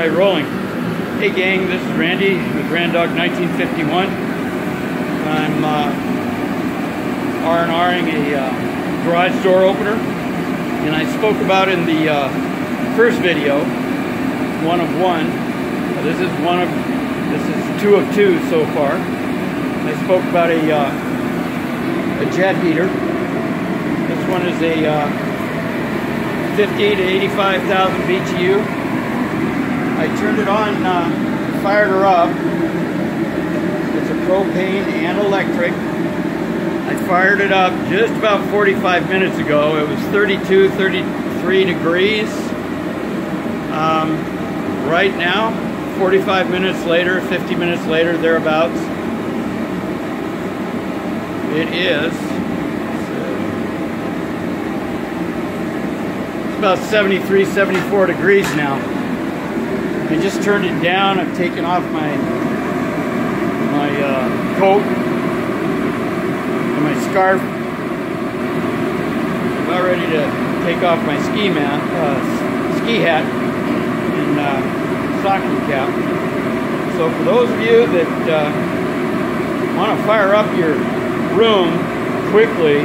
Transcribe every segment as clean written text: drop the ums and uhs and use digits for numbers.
Try rolling. Hey gang, this is Randy with Randog 1951. I'm R&Ring a garage door opener, and I spoke about in the first video, one of one. This is two of two so far. I spoke about a jet heater. This one is a 50 to 85,000 BTU. I turned it on, fired her up. It's a propane and electric. I fired it up just about 45 minutes ago. It was 32, 33 degrees. Right now, 45 minutes later, 50 minutes later, thereabouts, it is it's about 73, 74 degrees now. I just turned it down. I've taken off my coat and my scarf. I'm about ready to take off my ski hat and stocking cap. So for those of you that want to fire up your room quickly,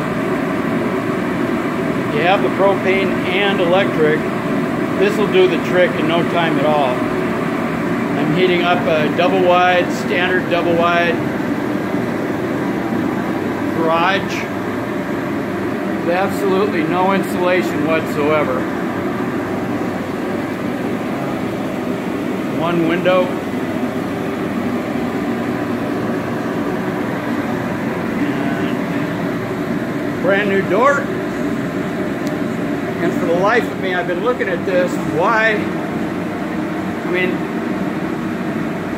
you have the propane and electric. This will do the trick in no time at all. I'm heating up a double wide, standard double wide garage with absolutely no insulation whatsoever. One window. And brand new door. And for the life of me, I've been looking at this. Why? I mean,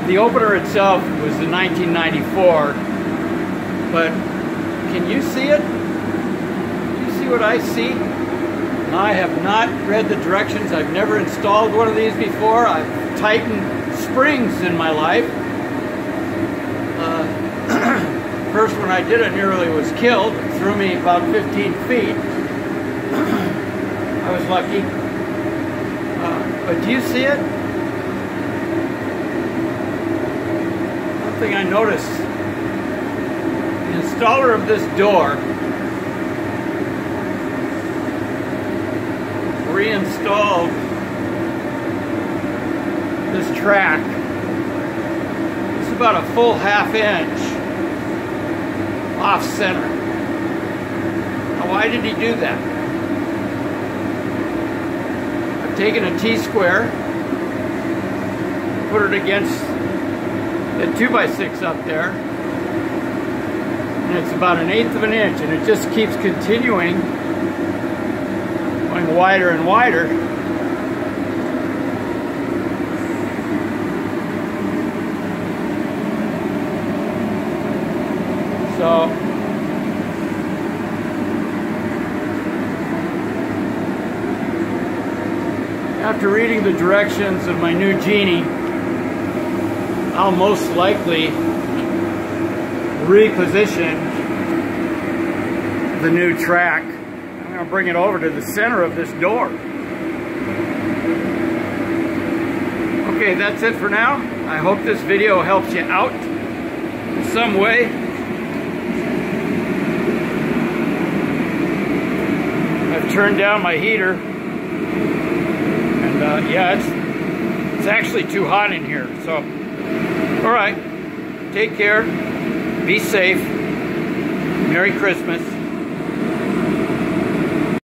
the opener itself was in 1994, but can you see it? Can you see what I see? Now, I have not read the directions. I've never installed one of these before. I've tightened springs in my life. First one I did, it nearly was killed. It threw me about 15 feet. I was lucky. But do you see it? One thing I noticed, the installer of this door reinstalled this track. It's about a full half-inch off center. Now, why did he do that? Taken a T-square, put it against the 2x6 up there, and it's about 1/8 of an inch, and it just keeps continuing, going wider and wider. So after reading the directions of my new Genie, I'll most likely reposition the new track. I'm going to bring it over to the center of this door. Okay, that's it for now. I hope this video helps you out in some way. I've turned down my heater. Yeah, it's actually too hot in here. So, all right, take care, be safe, Merry Christmas.